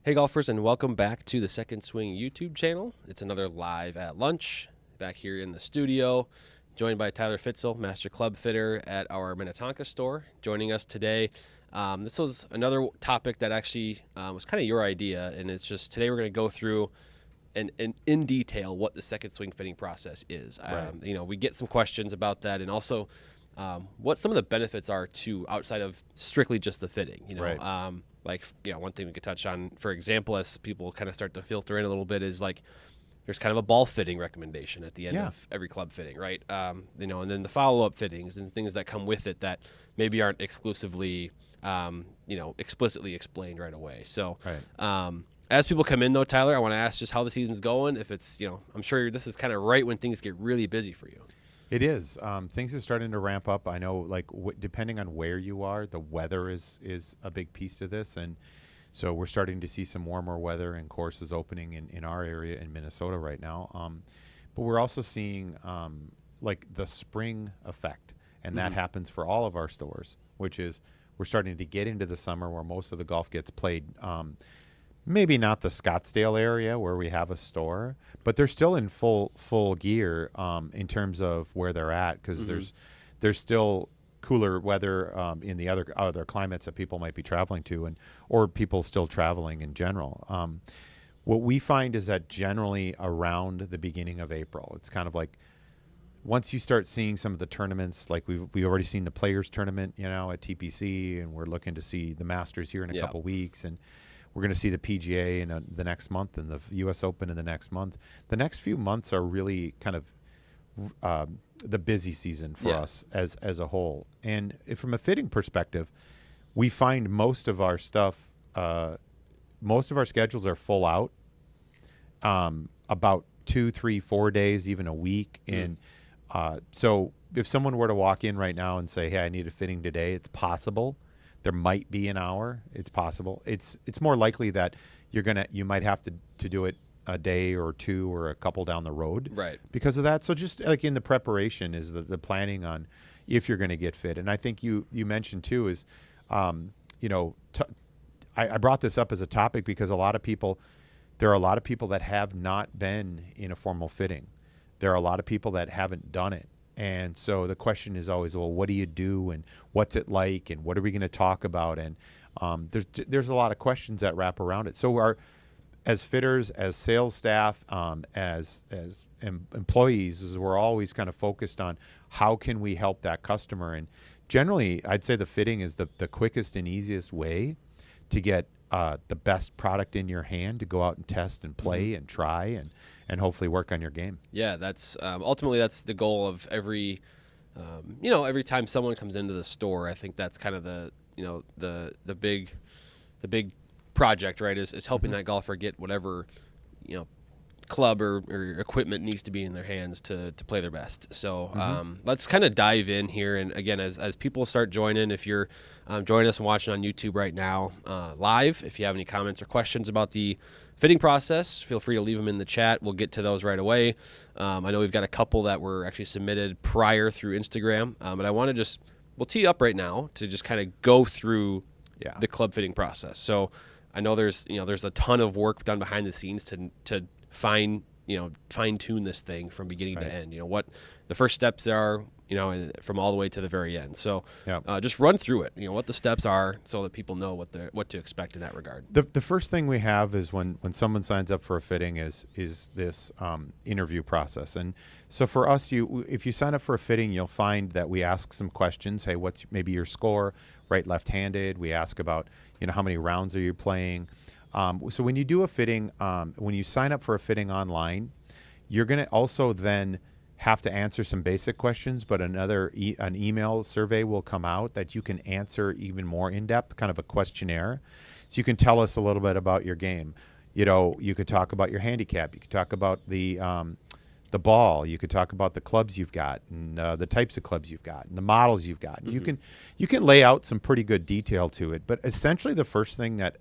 Hey golfers, and welcome back to the Second Swing YouTube channel. It's another live at lunch back here in the studio, joined by Tyler Fitzel, Master Club Fitter at our Minnetonka store. Joining us today, this was another topic that actually was kind of your idea, and it's just today we're going to go through and in detail what the second swing fitting process is. Right. We get some questions about that, and also what some of the benefits are to outside of strictly just the fitting. Right. One thing we could touch on, for example, as people kind of start to filter in a little bit, is like there's kind of a ball fitting recommendation at the end of every club fitting, right? And then the follow-up fittings and things that come with it that maybe aren't exclusively, explicitly explained right away. So, as people come in, though, Tyler, I want to ask just how the season's going. If it's, I'm sure this is kind of right when things get really busy for you. It is. Things are starting to ramp up. I know, depending on where you are, the weather is a big piece to this. And so we're starting to see some warmer weather and courses opening in our area in Minnesota right now. But we're also seeing the spring effect. And that happens for all of our stores, which is we're starting to get into the summer where most of the golf gets played. Maybe not the Scottsdale area where we have a store, but they're still in full gear in terms of where they're at, because there's still cooler weather in the other climates that people might be traveling to, or people still traveling in general. What we find is that generally around the beginning of April, it's kind of like once you start seeing some of the tournaments, like we've already seen the Players Tournament, at TPC, and we're looking to see the Masters here in a couple weeks, and we're going to see the PGA in the next month and the U.S. Open in the next month. The next few months are really kind of the busy season for us as a whole. And from a fitting perspective, we find most of our stuff, most of our schedules are full out, about 2, 3, 4 days, even a week. And so if someone were to walk in right now and say, hey, I need a fitting today, it's possible. There might be an hour. It's possible. It's more likely that you might have to do it a day or two or a couple down the road, right? Because of that. So just like in the preparation is the planning on if you're going to get fit. And I think you mentioned too is, I brought this up as a topic because there are a lot of people that have not been in a formal fitting. There are a lot of people that haven't done it. And so the question is always, well, what do you do, and what's it like, and what are we going to talk about? And there's a lot of questions that wrap around it. So as fitters, as sales staff, as employees, we're always kind of focused on how can we help that customer. And generally, I'd say the fitting is the quickest and easiest way to get the best product in your hand to go out and test and play and try and hopefully work on your game. Yeah, that's ultimately that's the goal of every time someone comes into the store. I think that's kind of the big project, right? Is helping that golfer get whatever club or equipment needs to be in their hands to play their best. So let's kind of dive in here. And again, as people start joining, if you're joining us and watching on YouTube right now live, if you have any comments or questions about the fitting process, feel free to leave them in the chat. We'll get to those right away. I know we've got a couple that were actually submitted prior through Instagram, but I want to we'll tee up right now to just kind of go through the club fitting process. So I know there's a ton of work done behind the scenes to fine tune this thing from beginning to end. What the first steps are, and from all the way to the very end. So just run through it, what the steps are so that people know what to expect in that regard. The first thing we have is when someone signs up for a fitting is this interview process. And so for us, if you sign up for a fitting, you'll find that we ask some questions. Hey, what's maybe your score, right, left-handed? We ask about, how many rounds are you playing? So when you do a fitting, when you sign up for a fitting online, you're going to also then have to answer some basic questions, but an email survey will come out that you can answer even more in depth, kind of a questionnaire. So you can tell us a little bit about your game. You could talk about your handicap. You could talk about the ball. You could talk about the clubs you've got and the types of clubs you've got and the models you've got. You can lay out some pretty good detail to it. But essentially, the first thing that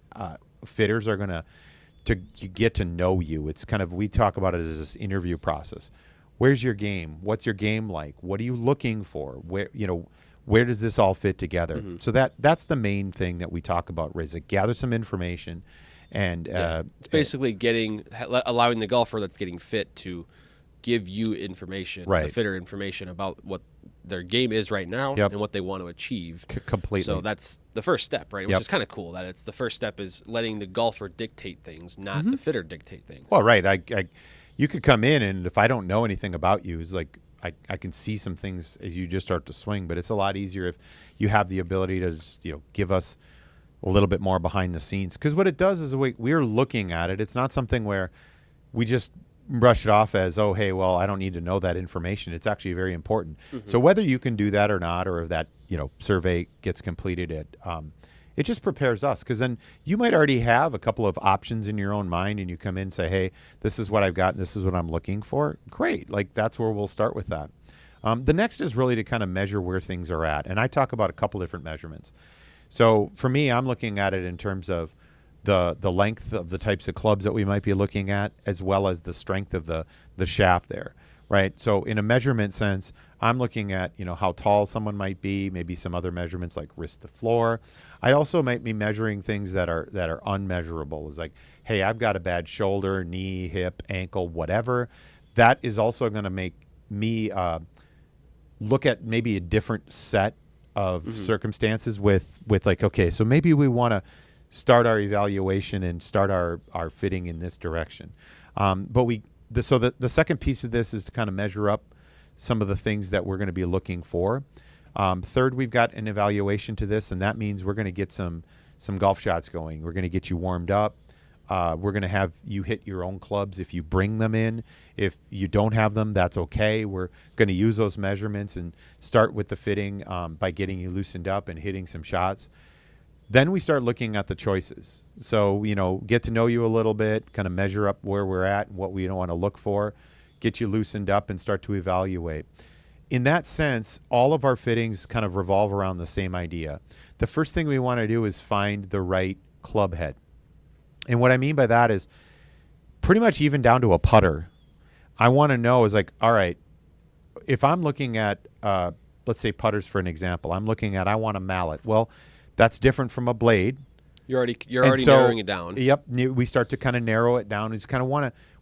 fitters are going to get to know you. It's kind of, we talk about it as this interview process. Where's your game? What's your game like? What are you looking for? Where does this all fit together? So that's the main thing that we talk about, is to gather some information And It's basically allowing the golfer that's getting fit to give you information, Right. the fitter information about what their game is right now Yep. and what they want to achieve. completely. So that's the first step, right? Which Yep. is kind of cool that it's the first step is letting the golfer dictate things, not the fitter dictate things. Well, right. You could come in, and if I don't know anything about you, it's like I can see some things as you just start to swing. But it's a lot easier if you have the ability to just, give us a little bit more behind the scenes. Because what it does is we're looking at it. It's not something where we just brush it off as, oh, hey, well, I don't need to know that information. It's actually very important. So whether you can do that or not, or if that survey gets completed, it just prepares us, because then you might already have a couple of options in your own mind, and you come in and say, hey, this is what I've got and this is what I'm looking for. Great. Like, that's where we'll start with that. The next is really to kind of measure where things are at, and I talk about a couple different measurements. So for me, I'm looking at it in terms of the length of the types of clubs that we might be looking at, as well as the strength of the shaft there, right? So in a measurement sense, I'm looking at, how tall someone might be, maybe some other measurements like wrist to floor. I also might be measuring things that are unmeasurable. It's like, hey, I've got a bad shoulder, knee, hip, ankle, whatever. That is also going to make me look at maybe a different set of circumstances with like, okay, so maybe we want to start our evaluation and start our fitting in this direction. But the second piece of this is to kind of measure up some of the things that we're going to be looking for. Third, we've got an evaluation to this, and that means we're going to get some golf shots going. We're going to get you warmed up. We're going to have you hit your own clubs if you bring them in. If you don't have them, that's okay. We're going to use those measurements and start with the fitting by getting you loosened up and hitting some shots. Then we start looking at the choices. So, get to know you a little bit, kind of measure up where we're at and what we don't want to look for, get you loosened up and start to evaluate. In that sense, all of our fittings kind of revolve around the same idea. The first thing we want to do is find the right club head. And what I mean by that is pretty much even down to a putter. I want to know is like, all right, if I'm looking at, let's say putters for an example, I want a mallet. Well, that's different from a blade. You're already narrowing it down. Yep. We start to kind of narrow it down.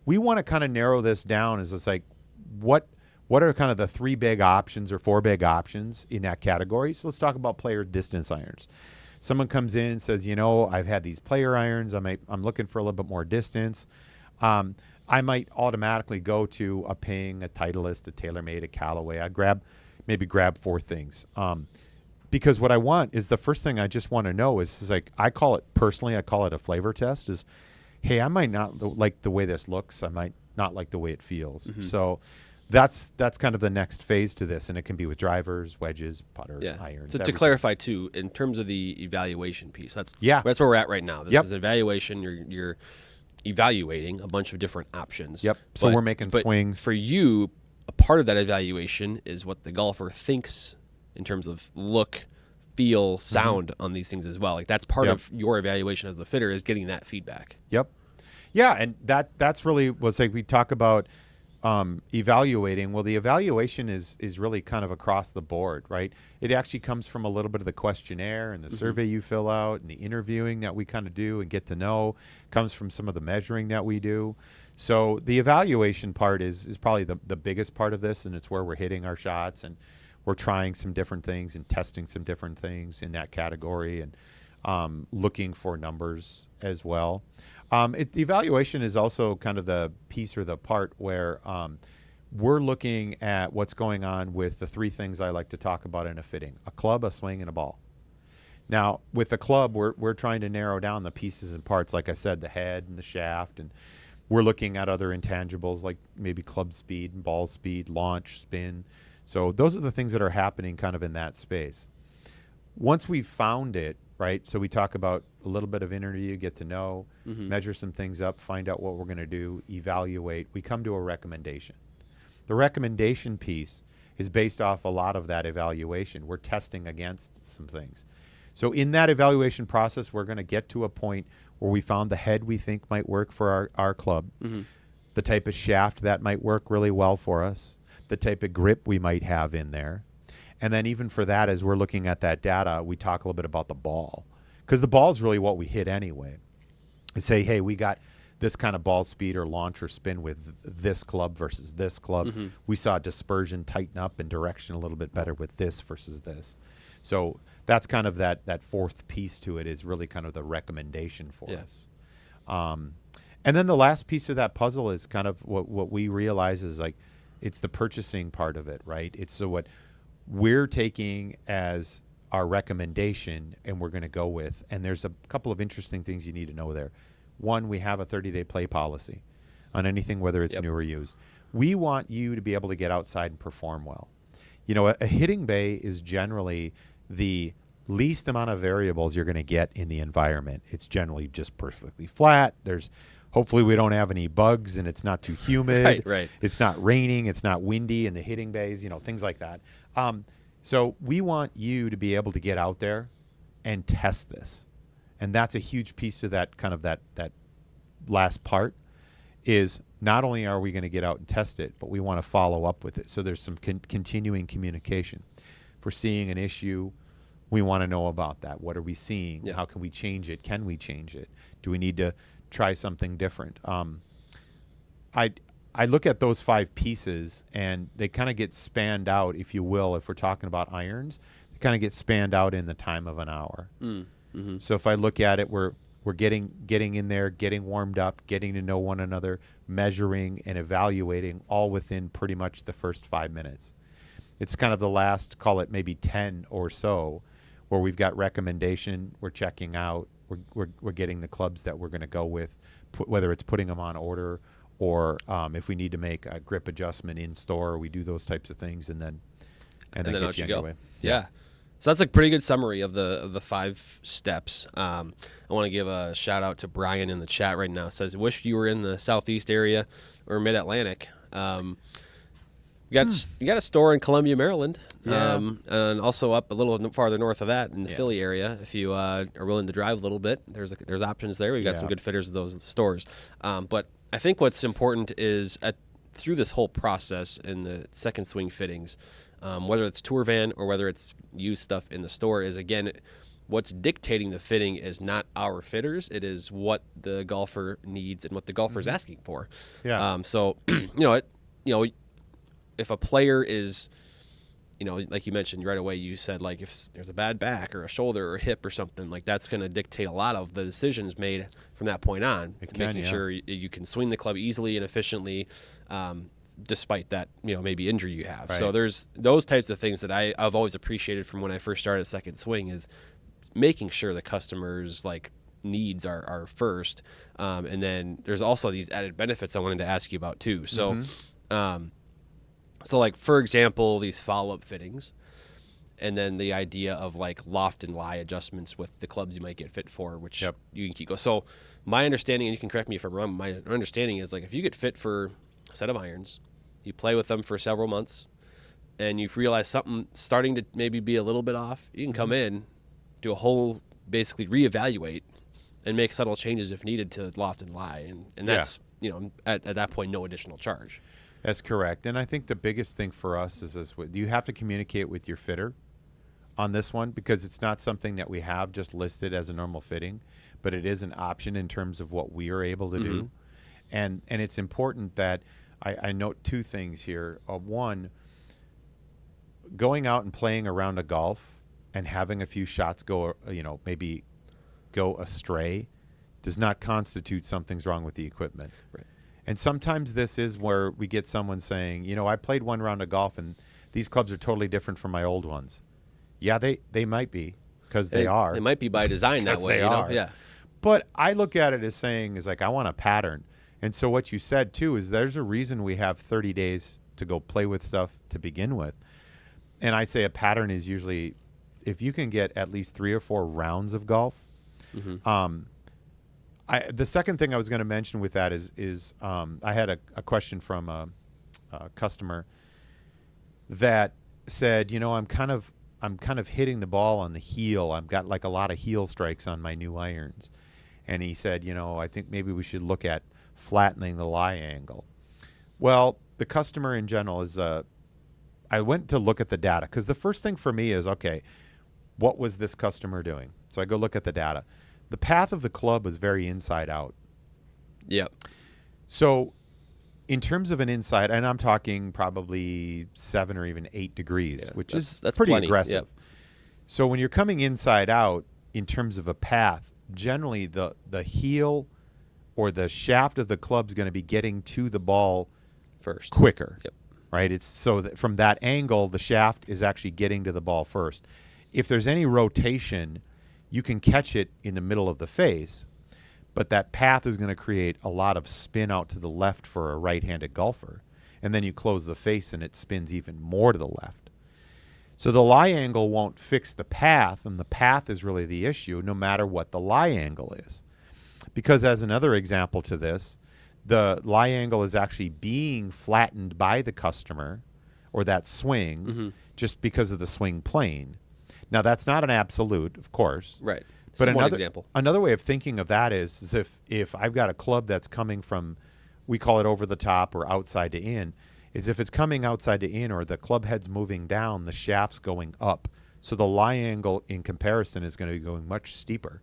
We want to kind of narrow this down as it's like, what are kind of the 3 big options or 4 big options in that category? So let's talk about player distance irons. Someone comes in and says, I've had these player irons. I'm looking for a little bit more distance. I might automatically go to a Ping, a Titleist, a TaylorMade, a Callaway. I grab 4 things. Because what I want is the first thing I just want to know is like, I call it a flavor test is, hey, I might not like the way this looks. I might not like the way it feels. So that's kind of the next phase to this. And it can be with drivers, wedges, putters, irons. So to clarify too, in terms of the evaluation piece, that's Yeah. where we're at right now. This Yep. is evaluation. You're evaluating a bunch of different options. Yep. So we're making swings. For you, a part of that evaluation is what the golfer thinks in terms of look, feel, sound on these things as well. Like that's part of your evaluation as a fitter is getting that feedback. Yep. Yeah, and that's really what's like we talk about evaluating. Well, the evaluation is really kind of across the board, right? It actually comes from a little bit of the questionnaire and the survey you fill out and the interviewing that we kind of do and get to know. Comes from some of the measuring that we do. So the evaluation part is probably the biggest part of this, and it's where we're hitting our shots and we're trying some different things and testing some different things in that category and looking for numbers as well. The evaluation is also kind of the piece or the part where we're looking at what's going on with the 3 things I like to talk about in a fitting: a club, a swing, and a ball. Now, with the club, we're trying to narrow down the pieces and parts, like I said, the head and the shaft, and we're looking at other intangibles like maybe club speed and ball speed, launch, spin. So those are the things that are happening kind of in that space. Once we've found it, right, so we talk about a little bit of interview, get to know, measure some things up, find out what we're going to do, evaluate. We come to a recommendation. The recommendation piece is based off a lot of that evaluation. We're testing against some things. So in that evaluation process, we're going to get to a point where we found the head we think might work for our club, the type of shaft that might work really well for us, the type of grip we might have in there. And then even for that, as we're looking at that data, we talk a little bit about the ball, because the ball is really what we hit anyway. say, hey, we got this kind of ball speed or launch or spin with this club versus this club. We saw dispersion tighten up and direction a little bit better with this versus this. So that's kind of that fourth piece to it, is really kind of the recommendation for us. And then the last piece of that puzzle is kind of what we realize is like, it's the purchasing part of it, right? It's so what we're taking as our recommendation and we're going to go with. And there's a couple of interesting things you need to know there. One, we have a 30-day play policy on anything, whether it's new or used. We want you to be able to get outside and perform well. You know, a hitting bay is generally the least amount of variables you're going to get in the environment. It's generally just perfectly flat. Hopefully we don't have any bugs and it's not too humid. Right. It's not raining. It's not windy in the hitting bays, you know, things like that. So we want you to be able to get out there and test this. And that's a huge piece of that kind of that last part, is not only are we going to get out and test it, but we want to follow up with it. So there's some continuing communication. If we're seeing an issue, we want to know about that. What are we seeing? How can we change it? Can we change it? Do we need to try something different? I look at those 5 pieces, and they kind of get spanned out, if you will. If we're talking about irons, they kind of get spanned out in the time of an hour. So if I look at it, we're getting in there, getting warmed up, getting to know one another, measuring and evaluating, all within pretty much the first 5 minutes. It's kind of the last, call it maybe 10 or so, where we've got recommendation, we're checking out, we're getting the clubs that we're going to go with, whether it's putting them on order or if we need to make a grip adjustment in store, we do those types of things, and then out you go. Anyway. Yeah. So that's a pretty good summary of the 5 steps. I want to give a shout out to Brian in the chat right now. It says, wish you were in the Southeast area or Mid-Atlantic. You got a store in Columbia, Maryland, and also up a little farther north of that in the Philly area. If you are willing to drive a little bit, there's options there. We've got some good fitters at those stores. But I think what's important is through this whole process in the second swing fittings, whether it's tour van or whether it's used stuff in the store, is, again, what's dictating the fitting is not our fitters. It is what the golfer needs and what the golfer is asking for. So if a player is, like you mentioned right away, you said, like, if there's a bad back or a shoulder or a hip or something, like, that's going to dictate a lot of the decisions made from that point on, making sure you can swing the club easily and efficiently, despite that, maybe injury you have. So there's those types of things that I've always appreciated from when I first started second swing, is making sure the customer's needs are first. And then there's also these added benefits I wanted to ask you about too. So, so for example, these follow-up fittings, and then the idea of loft and lie adjustments with the clubs you might get fit for, which you can keep going. So my understanding, and you can correct me if I'm wrong, my understanding is if you get fit for a set of irons, you play with them for several months, and you've realized something starting to maybe be a little bit off, you can come in, do a whole, basically reevaluate, and make subtle changes if needed to loft and lie. And that's, at that point, no additional charge. That's correct. And I think the biggest thing for us is you have to communicate with your fitter on this one, because it's not something that we have just listed as a normal fitting, but it is an option in terms of what we are able to do. And it's important that I note 2 things here. One, going out and playing a round of golf and having a few shots go, maybe go astray, does not constitute something's wrong with the equipment. Right. And sometimes this is where we get someone saying, I played one round of golf and these clubs are totally different from my old ones. Yeah, they might be, because they are. They might be by design that way. They are. Yeah. But I look at it as saying, I want a pattern. And so what you said too is there's a reason we have 30 days to go play with stuff to begin with. And I say a pattern is usually, if you can get at least 3 or 4 rounds of golf. The second thing I was going to mention with that is I had a question from a customer that said, I'm kind of hitting the ball on the heel. I've got a lot of heel strikes on my new irons. And he said, I think maybe we should look at flattening the lie angle. Well, the customer in general is, I went to look at the data, because the first thing for me is, okay, what was this customer doing? So I go look at the data. the path of the club is very inside out. Yep. So in terms of an inside, and I'm talking probably 7 or even 8 degrees, which that's pretty plenty. aggressive. Yep. So when you're coming inside out in terms of a path, generally the heel or the shaft of the club is going to be getting to the ball First. quicker. Yep. Right? It's so that from that angle, the shaft is actually getting to the ball first. If there's any rotation, you can catch it in the middle of the face, but that path is going to create a lot of spin out to the left for a right-handed golfer. And then you close the face and it spins even more to the left. So the lie angle won't fix the path, and the path is really the issue no matter what the lie angle is. Because as another example to this, the lie angle is actually being flattened by the customer or that swing just because of the swing plane. Now, that's not an absolute, of course. Right. But one example. Another way of thinking of that is if I've got a club that's coming from, we call it over the top or outside to in, is if it's coming outside to in or the club head's moving down, the shaft's going up. So the lie angle in comparison is going to be going much steeper.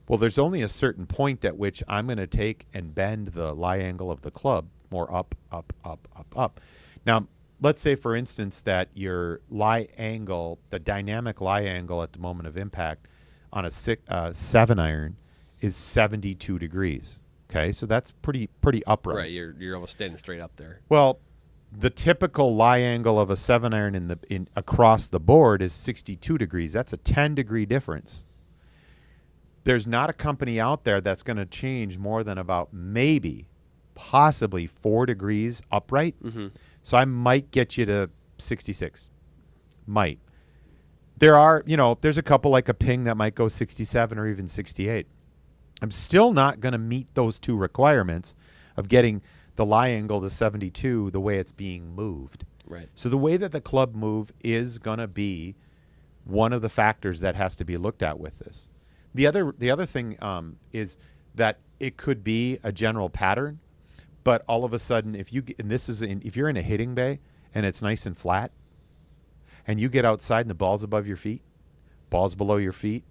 Well, there's only a certain point at which I'm going to take and bend the lie angle of the club more up, up, up, up, up. Now, let's say, for instance, that your lie angle, the dynamic lie angle at the moment of impact on a 7-iron is 72 degrees. Okay, so that's pretty upright. Right, you're almost standing straight up there. Well, the typical lie angle of a 7-iron in across the board is 62 degrees. That's a 10-degree difference. There's not a company out there that's going to change more than about possibly 4 degrees upright. So I might get you to 66. Might. There's a couple like a Ping that might go 67 or even 68. I'm still not going to meet those two requirements of getting the lie angle to 72 the way it's being moved. Right. So the way that the club move is going to be one of the factors that has to be looked at with this. The other thing is that it could be a general pattern, but all of a sudden, if you're in a hitting bay and it's nice and flat, and you get outside and the ball's above your feet, ball's below your feet,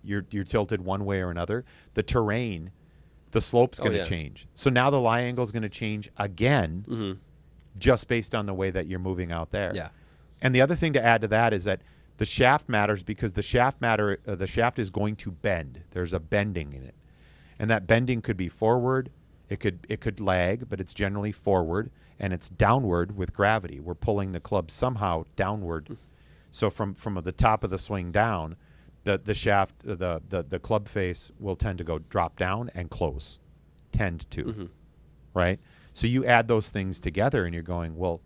you're tilted one way or another. The terrain, the slope's going to change. So now the lie angle is going to change again, just based on the way that you're moving out there. Yeah. And the other thing to add to that is that the shaft matters because the shaft is going to bend. There's a bending in it, and that bending could be forward. It could lag, but it's generally forward, and it's downward with gravity. We're pulling the club somehow downward. So from the top of the swing down, the shaft, the club face will tend to go drop down and close, tend to, right? So you add those things together, and you're going, well,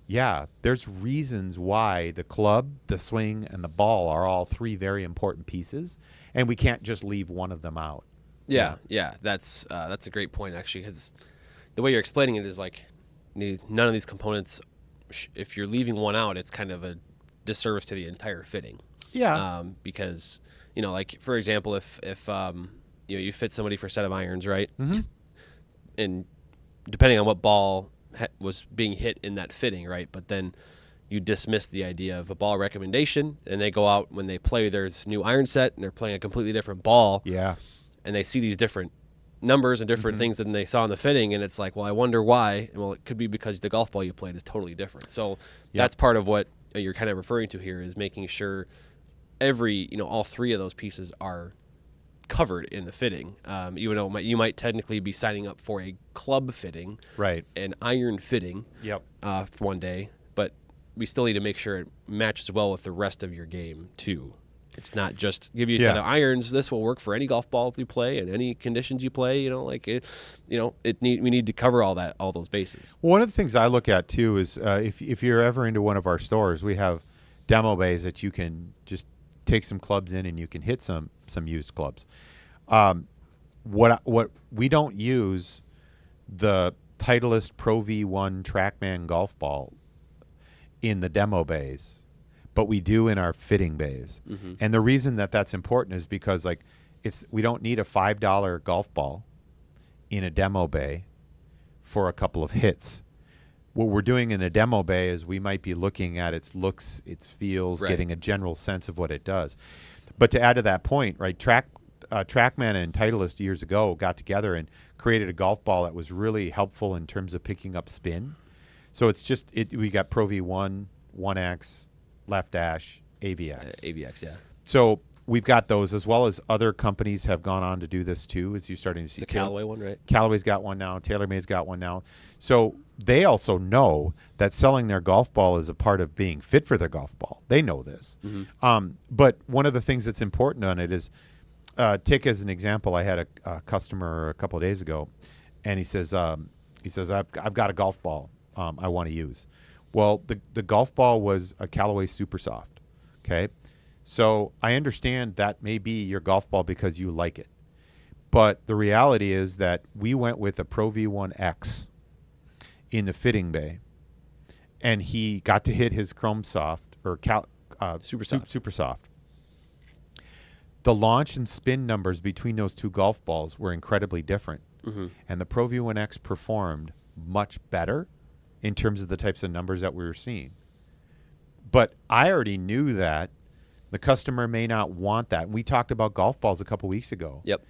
yeah, there's reasons why the club, the swing, and the ball are all three very important pieces, and we can't just leave one of them out. Yeah. That's a great point, actually, because the way you're explaining it is like none of these components, if you're leaving one out, it's kind of a disservice to the entire fitting. Yeah. Because, like, for example, if you fit somebody for a set of irons, right? And depending on what ball was being hit in that fitting, right? But then you dismiss the idea of a ball recommendation, and they go out when they play there's new iron set, and they're playing a completely different ball. Yeah. And they see these different numbers and different things than they saw in the fitting, and it's like, well, I wonder why. Well, it could be because the golf ball you played is totally different. So that's part of what you're kind of referring to here is making sure all three of those pieces are covered in the fitting. Even though you might technically be signing up for a club fitting, right, an iron fitting, for one day, but we still need to make sure it matches well with the rest of your game too. It's not just give you a set of irons. This will work for any golf ball you play and any conditions you play. We need to cover all those bases. Well, one of the things I look at too is if you're ever into one of our stores, we have demo bays that you can just take some clubs in and you can hit some used clubs. What we don't use the Titleist Pro V1 Trackman golf ball in the demo bays, but we do in our fitting bays. And the reason that that's important is because we don't need a $5 golf ball in a demo bay for a couple of hits. What we're doing in a demo bay is we might be looking at its looks, its feels, getting a general sense of what it does. But to add to that point, right, Trackman and Titleist years ago got together and created a golf ball that was really helpful in terms of picking up spin. So it's just we got Pro V1, 1X, Left Dash, AVX. AVX, yeah. So we've got those, as well as other companies have gone on to do this too, as you're starting to see. It's a Callaway one, right? Callaway's got one now. TaylorMade's got one now. So they also know that selling their golf ball is a part of being fit for their golf ball. They know this. But one of the things that's important on it is, take as an example, I had a customer a couple of days ago, and he says, I've got a golf ball I want to use. Well, the golf ball was a Callaway Super Soft. Okay. So I understand that may be your golf ball because you like it. But the reality is that we went with a Pro V1X in the fitting bay, and he got to hit his Chrome Soft or Super Soft. Super Soft. The launch and spin numbers between those two golf balls were incredibly different. And the Pro V1X performed much better in terms of the types of numbers that we were seeing. But I already knew that the customer may not want that. And we talked about golf balls a couple weeks ago. Yep.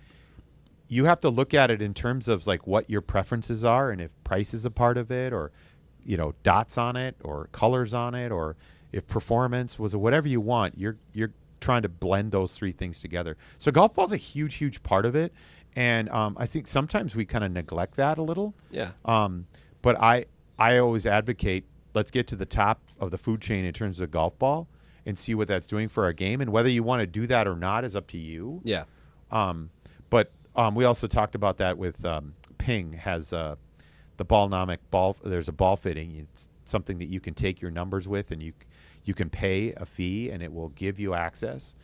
You have to look at it in terms of like what your preferences are, and if price is a part of it, or dots on it, or colors on it, or if performance was whatever you want. You're trying to blend those three things together. So golf ball's a huge part of it, and I think sometimes we kind of neglect that a little. Yeah. But I always advocate, let's get to the top of the food chain in terms of golf ball and see what that's doing for our game. And whether you want to do that or not is up to you. Yeah. But we also talked about that with Ping has the Ballnomic ball. There's a ball fitting. It's something that you can take your numbers with, and you can pay a fee, and it will give you access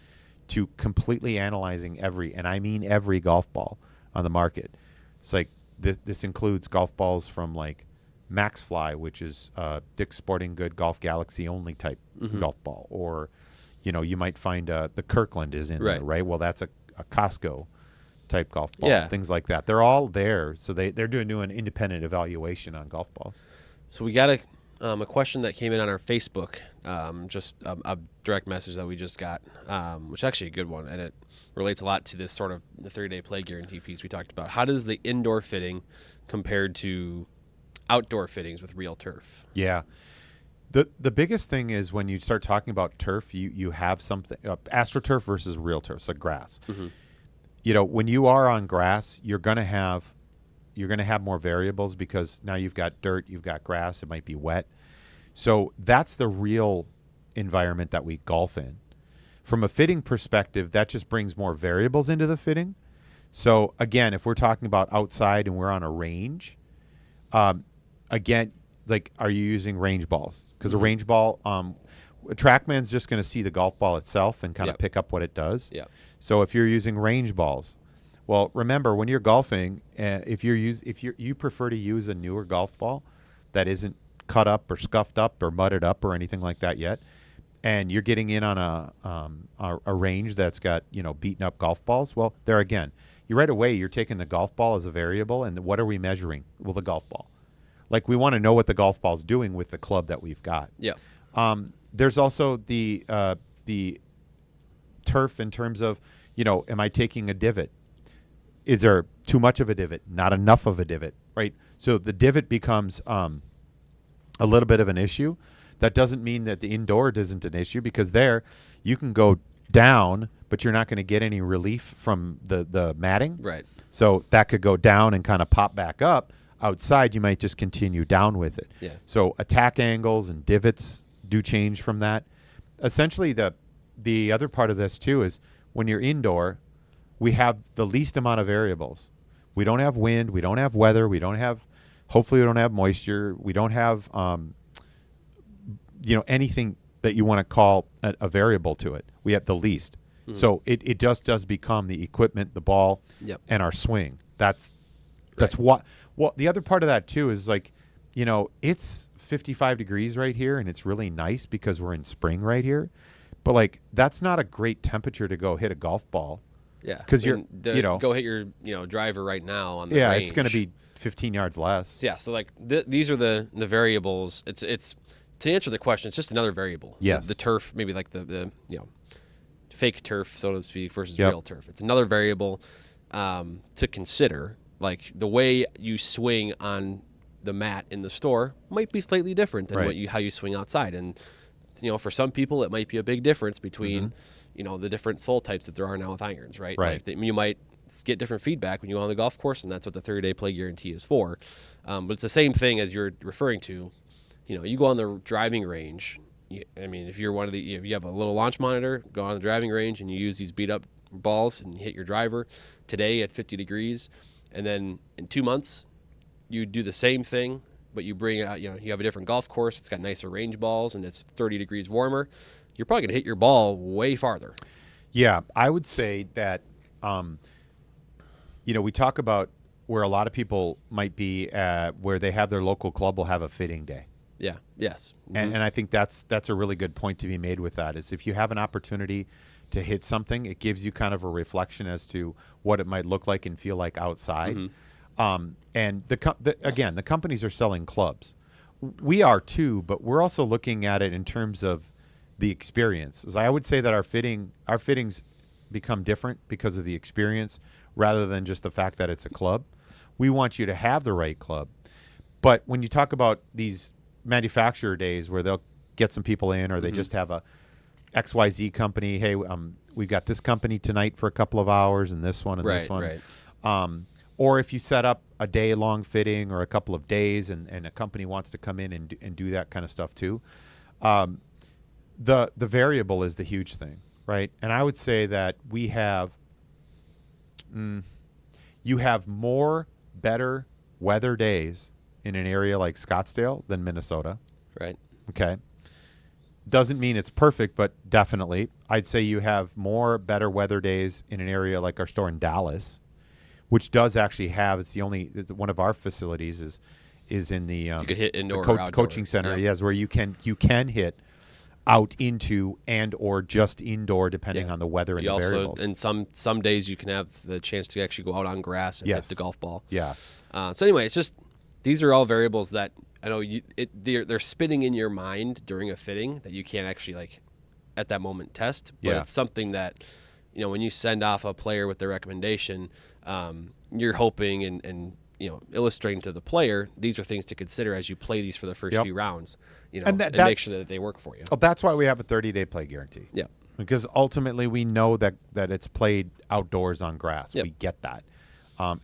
to completely analyzing every golf ball on the market. It's like this includes golf balls from like Maxfly, which is Dick's Sporting Good Golf Galaxy only type golf ball, or you might find the Kirkland is in there, right? Well, that's a Costco type golf ball, things like that. They're all there, so they're doing an independent evaluation on golf balls. So we got a question that came in on our Facebook, just a direct message that we just got, which is actually a good one, and it relates a lot to this sort of the 30-day play guarantee piece we talked about. How does the indoor fitting compared to outdoor fittings with real turf? Yeah. The biggest thing is when you start talking about turf, you have something AstroTurf versus real turf, so grass. When you are on grass, you're gonna have more variables because now you've got dirt, you've got grass, it might be wet. So that's the real environment that we golf in. From a fitting perspective, that just brings more variables into the fitting. So again, if we're talking about outside and we're on a range, again, like, are you using range balls? Because a range ball, Trackman's just going to see the golf ball itself and kind of pick up what it does. Yeah. So if you're using range balls, well, remember when you're golfing, if you prefer to use a newer golf ball that isn't cut up or scuffed up or mudded up or anything like that yet, and you're getting in on a range that's got beaten up golf balls, well, there again, right away you're taking the golf ball as a variable, and what are we measuring? Well, the golf ball. Like, we want to know what the golf ball's doing with the club that we've got. Yeah. There's also the turf in terms of, am I taking a divot? Is there too much of a divot? Not enough of a divot, right? So the divot becomes a little bit of an issue. That doesn't mean that the indoor isn't an issue, because there you can go down, but you're not going to get any relief from the matting. Right. So that could go down and kind of pop back up. Outside, you might just continue down with it. Yeah. So attack angles and divots do change from that. Essentially, the other part of this too is when you're indoor, we have the least amount of variables. We don't have wind. We don't have weather. Hopefully we don't have moisture. We don't have, anything that you want to call a variable to it. We have the least. So it just does become the equipment, the ball, and our swing. That's what. Well, the other part of that too is like, it's 55 degrees right here, and it's really nice because we're in spring right here. But like, that's not a great temperature to go hit a golf ball. Yeah, because go hit your driver right now on the range. It's going to be 15 yards less. Yeah, so like these are the variables. It's to answer the question, it's just another variable. Yes, the turf, maybe like the fake turf, so to speak, versus Yep. real turf. It's another variable to consider. Like the way you swing on the mat in the store might be slightly different than Right. how you swing outside. And for some people, it might be a big difference between the different sole types that there are now with irons, right? Right. Like you might get different feedback when you go on the golf course, and that's what the 30-day play guarantee is for. But it's the same thing as you're referring to. You go on the driving range. If you're one of the, if you have a little launch monitor, go on the driving range and you use these beat up balls and you hit your driver today at 50 degrees, and then in 2 months you do the same thing, but you bring out, you have a different golf course. It's got nicer range balls and it's 30 degrees warmer. You're probably going to hit your ball way farther. Yeah, I would say that, we talk about where a lot of people might be where they have their local club will have a fitting day. Yeah. Yes. And I think that's a really good point to be made with that, is if you have an opportunity to hit something, it gives you kind of a reflection as to what it might look like and feel like outside. And again, the companies are selling clubs. We are too, but we're also looking at it in terms of the experience. As I would say that our fittings become different because of the experience rather than just the fact that it's a club. We want you to have the right club. But when you talk about these manufacturer days where they'll get some people in, or they just have a XYZ company, hey, we've got this company tonight for a couple of hours and this one and this one. Right. Or if you set up a day-long fitting or a couple of days and a company wants to come in and do that kind of stuff too, the variable is the huge thing, right? And I would say that we have you have more better weather days in an area like Scottsdale than Minnesota. Right. Okay. Doesn't mean it's perfect, but definitely. I'd say you have more better weather days in an area like our store in Dallas, which does actually have, it's one of our facilities is in the You could hit indoor the or outdoor. coaching center. Yep. Yes, where you can hit out into and or just indoor depending on the weather and You the also, variables. and some days you can have the chance to actually go out on grass and hit the golf ball. Yeah. So anyway, it's just, these are all variables that I know they're spinning in your mind during a fitting that you can't actually at that moment test. But it's something that, when you send off a player with their recommendation, you're hoping and illustrating to the player, these are things to consider as you play these for the first few rounds, and make sure that they work for you. Well, that's why we have a 30-day play guarantee. Yeah. Because ultimately we know that it's played outdoors on grass. Yep. We get that.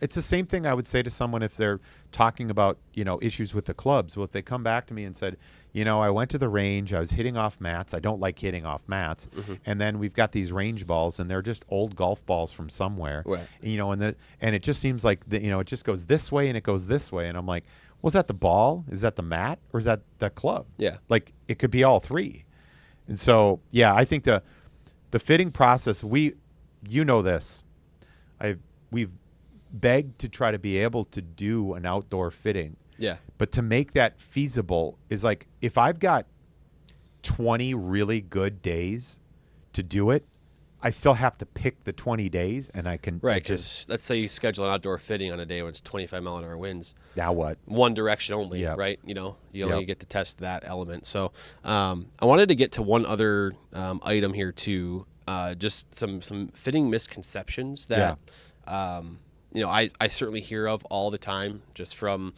It's the same thing I would say to someone if they're talking about, issues with the clubs. Well, if they come back to me and said, I went to the range, I was hitting off mats. I don't like hitting off mats. And then we've got these range balls and they're just old golf balls from somewhere. Right. And it just seems like it just goes this way and it goes this way. And I'm like, well, is that the ball? Is that the mat? Or is that the club? Yeah. Like it could be all three. And so, I think the fitting process, this. We've begged to try to be able to do an outdoor fitting. Yeah. But to make that feasible is like, if I've got 20 really good days to do it, I still have to pick the 20 days and I can. Right. Because let's say you schedule an outdoor fitting on a day when it's 25-mile-an-hour winds. Now what? One direction only, Yep. right? You only get to test that element. So I wanted to get to one other item here too, just some fitting misconceptions that I certainly hear of all the time, just from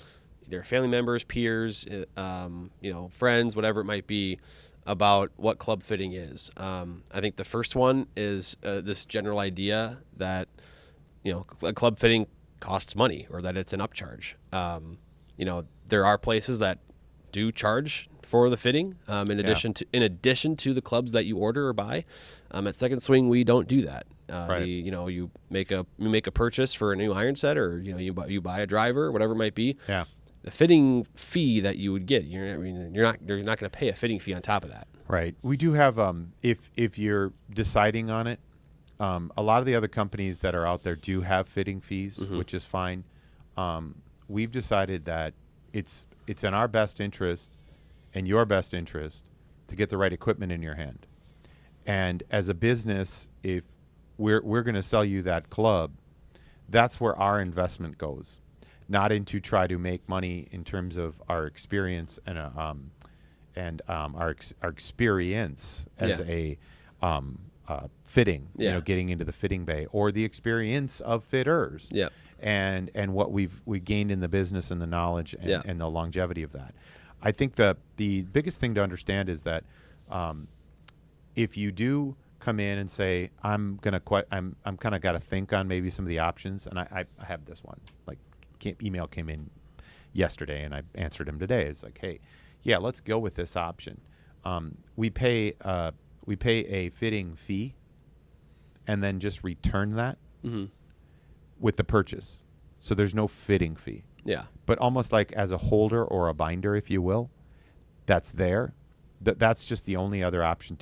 either family members, peers, friends, whatever it might be, about what club fitting is. I think the first one is this general idea that a club fitting costs money, or that it's an upcharge. There are places that do charge for the fitting in addition to the clubs that you order or buy. At Second Swing, we don't do that. Right. You make a purchase for a new iron set, or you buy a driver, whatever it might be. Yeah. The fitting fee that you would get, you're not going to pay a fitting fee on top of that. Right. We do have if you're deciding on it, a lot of the other companies that are out there do have fitting fees, which is fine. We've decided that it's in our best interest and your best interest to get the right equipment in your hand. And as a business, if we're going to sell you that club, that's where our investment goes, not into try to make money in terms of our experience and our experience as a fitting, Yeah. getting into the fitting bay, or the experience of fitters, Yeah. and what we gained in the business and the knowledge and, Yeah. and the longevity of that. I think the biggest thing to understand is that if you do come in and say, I'm kind of got to think on maybe some of the options, and I have this one, like email came in yesterday and I answered him today. It's like, hey, yeah, let's go with this option. We pay a fitting fee and then just return that with the purchase. So there's no fitting fee. Yeah. But almost like as a holder or a binder, if you will, that's there. That's just the only other option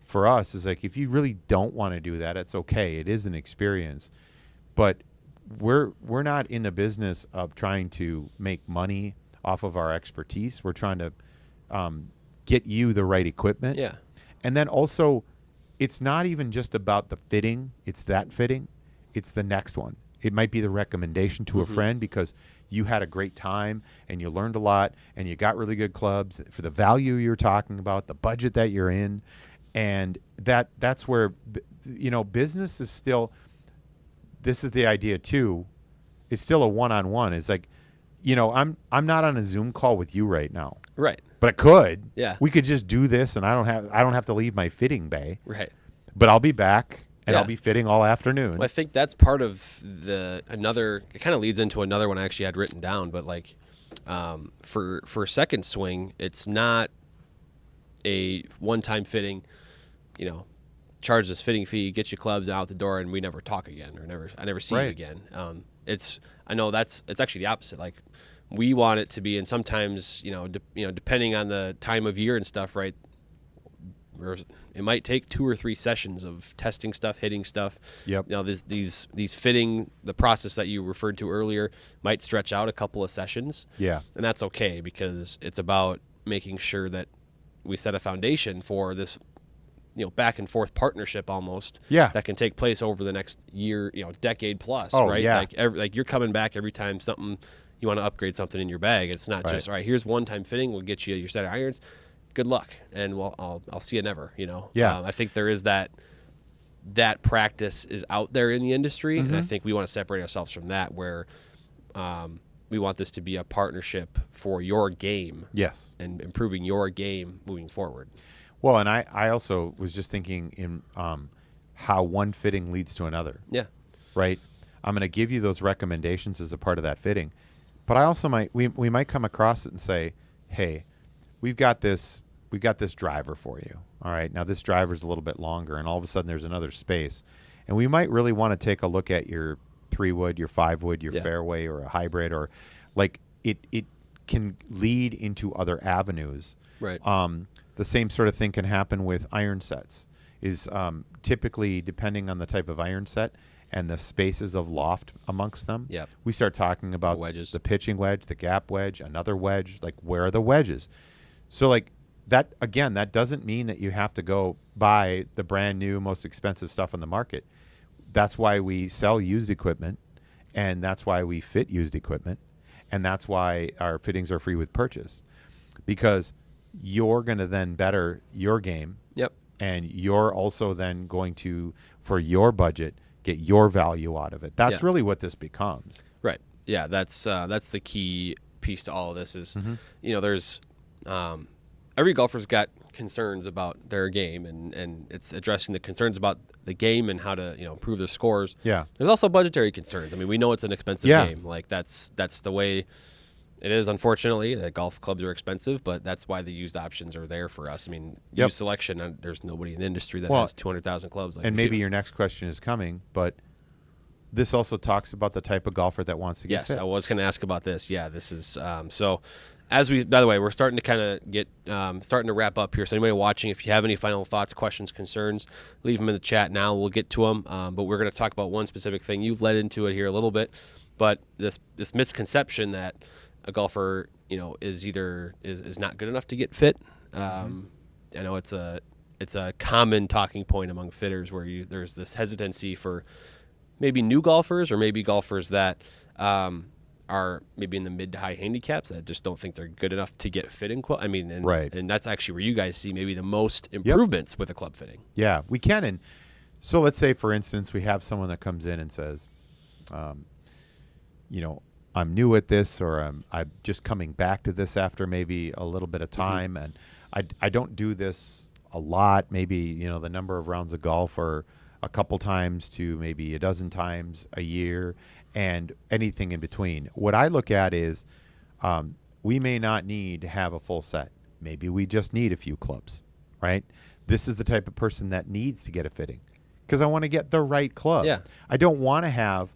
for us is like, if you really don't want to do that, it's okay. It is an experience. But we're not in the business of trying to make money off of our expertise. We're trying to get you the right equipment. Yeah. And then also, it's not even just about the fitting. It's that fitting. It's the next one. It might be the recommendation to a friend because you had a great time and you learned a lot and you got really good clubs for the value you're talking about, the budget that you're in. And that's where, business is still, this is the idea too, it's still a one-on-one. It's like, I'm not on a Zoom call with you right now. Right. But I could. Yeah. We could just do this and I don't have to leave my fitting bay. Right. But I'll be back and Yeah. I'll be fitting all afternoon. Well, I think that's part of it kind of leads into another one I actually had written down, but like for Second Swing, it's not a one-time fitting, charge this fitting fee, get your clubs out the door, and we never talk again, or I never see you again. It's actually the opposite. Like we want it to be, and sometimes depending on the time of year and stuff, right? It might take 2 or 3 sessions of testing stuff, hitting stuff. Yep. These fitting, the process that you referred to earlier might stretch out a couple of sessions. Yeah. And that's okay because it's about making sure that we set a foundation for this, back and forth partnership almost. Yeah. That can take place over the next year, decade plus. Oh, right. yeah. Like you're coming back every time you want to upgrade something in your bag. It's not just all right. Here's one-time fitting. We'll get you your set of irons. Good luck, and I'll see you never. Yeah. I think there is that practice is out there in the industry, and I think we want to separate ourselves from that, where we want this to be a partnership for your game. Yes. And improving your game moving forward. Well, and I also was just thinking in how one fitting leads to another. Yeah. Right. I'm going to give you those recommendations as a part of that fitting, but I also we might come across it and say, hey, we've got this driver for you. All right. Now this driver's a little bit longer, and all of a sudden there's another space, and we might really want to take a look at your 3-wood, your 5-wood, your fairway, or a hybrid, or like it can lead into other avenues. Right. The same sort of thing can happen with iron sets. Is typically depending on the type of iron set and the spaces of loft amongst them. Yep. We start talking about wedges, the pitching wedge, the gap wedge, another wedge. Like, where are the wedges? So like that, again, that doesn't mean that you have to go buy the brand new, most expensive stuff on the market. That's why we sell used equipment, and that's why we fit used equipment, and that's why our fittings are free with purchase, because you're going to then better your game. Yep. And you're also then going to, for your budget, get your value out of it. That's really what this becomes. Right. Yeah. That's the key piece to all of this is, there's every golfer's got concerns about their game, and it's addressing the concerns about the game and how to improve their scores. Yeah. There's also budgetary concerns. I mean, we know it's an expensive game. Like that's the way it is. Unfortunately, that golf clubs are expensive, but that's why the used options are there for us. I mean, used selection. There's nobody in the industry that has 200,000 clubs. Like and maybe your next question is coming, but this also talks about the type of golfer that wants to get fit. Yes, I was going to ask about this. Yeah, this is so. By the way, we're starting to kind of get starting to wrap up here. So anybody watching, if you have any final thoughts, questions, concerns, leave them in the chat now. We'll get to them. But we're going to talk about one specific thing. You've led into it here a little bit, but this misconception that a golfer, is either is not good enough to get fit. I know it's a common talking point among fitters where there's this hesitancy for maybe new golfers or maybe golfers that are maybe in the mid to high handicaps that just don't think they're good enough to get fitting. I mean, and that's actually where you guys see maybe the most improvements with a club fitting. Yeah, we can. And so let's say, for instance, we have someone that comes in and says, you know, I'm new at this, or I'm just coming back to this after maybe a little bit of time, and I don't do this a lot. Maybe, you know, the number of rounds of golf are a couple times to maybe a dozen times a year, and anything in between. What I look at is we may not need to have a full set. Maybe we just need a few clubs, right? This is the type of person that needs to get a fitting because I want to get the right club. Yeah. I don't want to have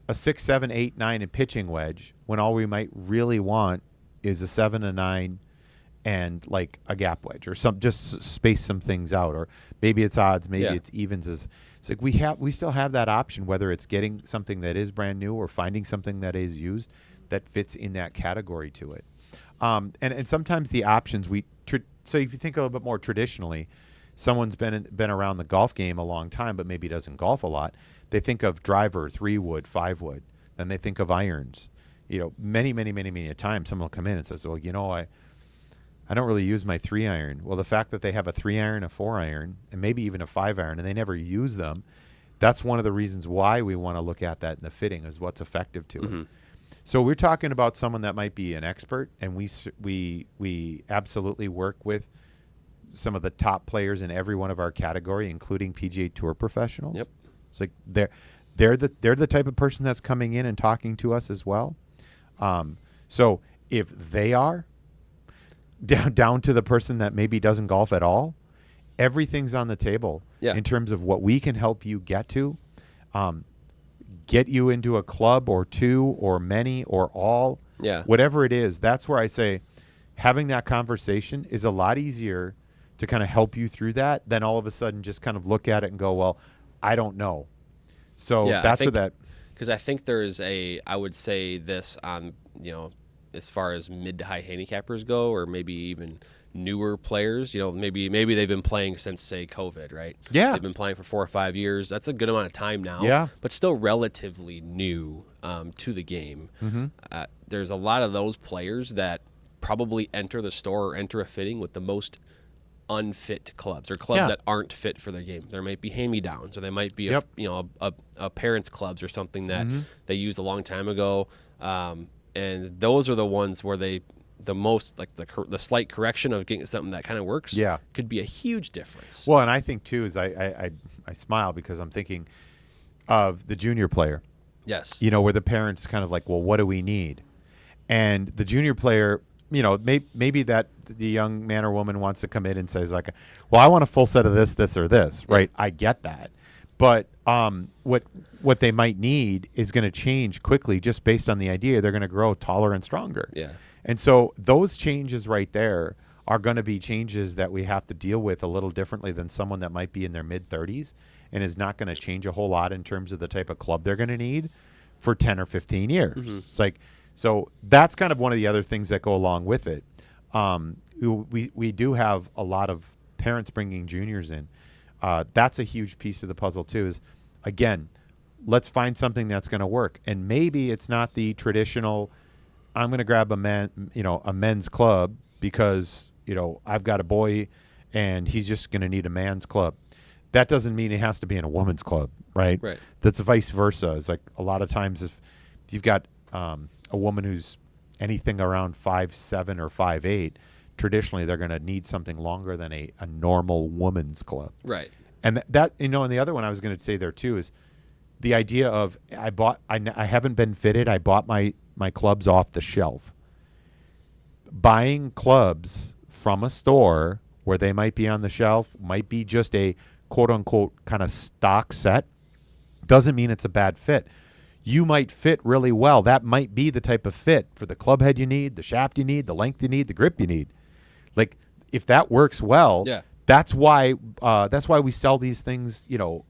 a 6, 7, 8, 9 in pitching wedge when all we might really want is a 7, a 9, and like a gap wedge, or some, just space some things out, or maybe it's odds, maybe it's evens. It's like we still have that option, whether it's getting something that is brand new or finding something that is used that fits in that category to it. And sometimes the options so if you think a little bit more traditionally, someone's been around the golf game a long time, but maybe doesn't golf a lot. They think of driver, 3-wood, 5-wood. Then they think of irons. You know, many a time, someone will come in and says, well, you know, I don't really use my 3-iron. Well, the fact that they have a 3-iron, a 4-iron, and maybe even a 5-iron, and they never use them, that's one of the reasons why we want to look at that in the fitting, is what's effective to it. So we're talking about someone that might be an expert, and we absolutely work with some of the top players in every one of our category, including PGA Tour professionals. Yep. It's like they're the type of person that's coming in and talking to us as well. So if they are down to the person that maybe doesn't golf at all, everything's on the table in terms of what we can help you get to. Get you into a club or two or many or all, whatever it is. That's where I say having that conversation is a lot easier to kind of help you through that than all of a sudden just kind of look at it and go, well, I don't know. So that's where that. Because I think there's I would say this on, you know, as far as mid to high handicappers go, or maybe even newer players, you know, maybe they've been playing since, say, COVID, right? Yeah. They've been playing for 4 or 5 years. That's a good amount of time now. Yeah. But still relatively new to the game. There's a lot of those players that probably enter the store or enter a fitting with the most unfit clubs, or clubs that aren't fit for their game. There might be hand-me-downs, or they might be a parent's clubs or something that they used a long time ago. And those are the ones where the most, like the slight correction of getting something that kind of works could be a huge difference. Well, and I think too is I smile because I'm thinking of the junior player. Yes. You know, where the parents kind of like, well, what do we need? And the junior player, you know, maybe that the young man or woman wants to come in and says like, well, I want a full set of this, or this, right? I get that. But what they might need is going to change quickly just based on the idea they're going to grow taller and stronger. Yeah. And so those changes right there are going to be changes that we have to deal with a little differently than someone that might be in their mid-30s and is not going to change a whole lot in terms of the type of club they're going to need for 10 or 15 years. It's like, so that's kind of one of the other things that go along with it. We do have a lot of parents bringing juniors in. That's a huge piece of the puzzle too, is again, let's find something that's going to work. And maybe it's not the traditional, I'm going to grab a men's club because, you know, I've got a boy and he's just going to need a man's club. That doesn't mean it has to be in a woman's club, right? Right. That's vice versa. It's like a lot of times if you've got a woman who's anything around 5'7" or 5'8", traditionally they're going to need something longer than a normal woman's club. Right. And that, you know, and the other one I was going to say there too is the idea of I haven't been fitted. I bought my clubs off the shelf. Buying clubs from a store where they might be on the shelf, might be just a quote unquote kind of stock set, doesn't mean it's a bad fit. You might fit really well. That might be the type of fit for the club head you need, the shaft you need, the length you need, the grip you need. Like if that works well, that's why we sell these things, you know,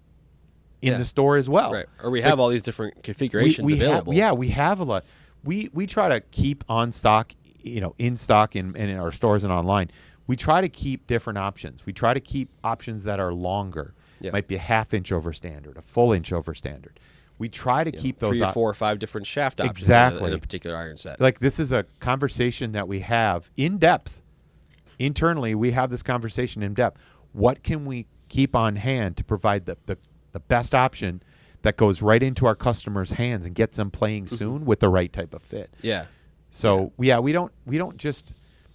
in the store as well. Right. Or we have all these different configurations available. We have a lot. We try to keep on stock, you know, in stock in our stores and online. We try to keep different options. We try to keep options that are longer. Might be a half inch over standard, a full inch over standard. We try to keep those 3 or 4 or 5 different shaft options Exactly. in a particular iron set. Like, this is a conversation that we have in depth. Internally, we have this conversation in depth. What can we keep on hand to provide the best option that goes right into our customers' hands and gets them playing soon with the right type of fit? Yeah. So we don't just,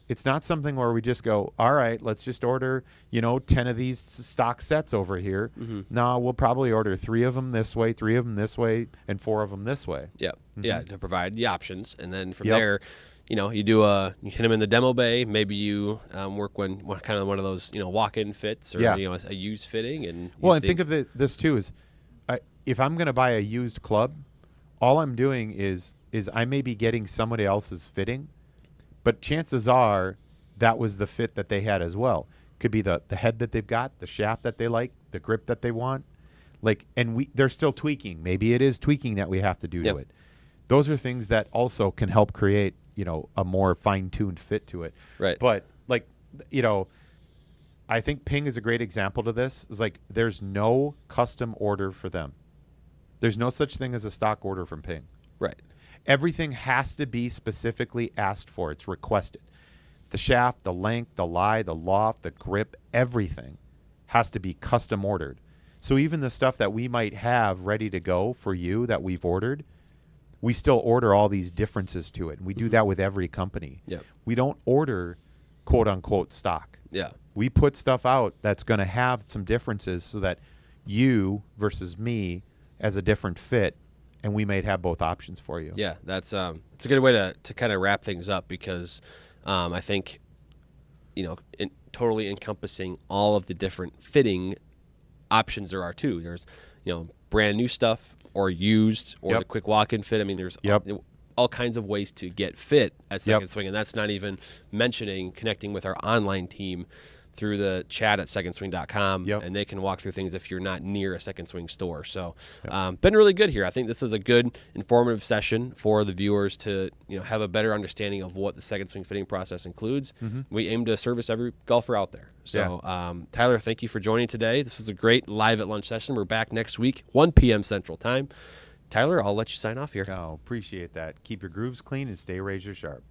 it's not something where we just go, all right, let's just order, 10 of these stock sets over here. No, we'll probably order 3 of them this way, 3 of them this way, and 4 of them this way. Yep. Yeah, to provide the options. And then from Yep. there, you hit them in the demo bay. Maybe you work one of those, walk-in fits or, Yeah. A used fitting. And Think of this too is, if I'm going to buy a used club, all I'm doing is I may be getting somebody else's fitting, but chances are that was the fit that they had as well. Could be the head that they've got, the shaft that they like, the grip that they want. They're still tweaking. Maybe it is tweaking that we have to do to it. Those are things that also can help create, a more fine-tuned fit to it. Right. But I think Ping is a great example to this. It's like there's no custom order for them. There's no such thing as a stock order from Ping. Right. Everything has to be specifically asked for. It's requested. The shaft, the length, the lie, the loft, the grip, everything has to be custom ordered. So even the stuff that we might have ready to go for you that we've ordered, we still order all these differences to it. And we do that with every company. Yeah. We don't order quote unquote stock. Yeah. We put stuff out that's going to have some differences so that you versus me as a different fit, and we might have both options for you. Yeah, it's a good way to kind of wrap things up because I think, totally encompassing all of the different fitting options there are too. There's, brand new stuff or used or the quick walk-in fit. I mean, there's all kinds of ways to get fit at Second Swing, and that's not even mentioning connecting with our online team through the chat at secondswing.com, and they can walk through things if you're not near a Second Swing store. So been really good here. I think this is a good informative session for the viewers to have a better understanding of what the Second Swing fitting process includes. We aim to service every golfer out there. So Tyler, thank you for joining today. This was a great live at lunch session. We're back next week, 1 p.m. Central Time. Tyler, I'll let you sign off here. Oh, appreciate that. Keep your grooves clean and stay razor sharp.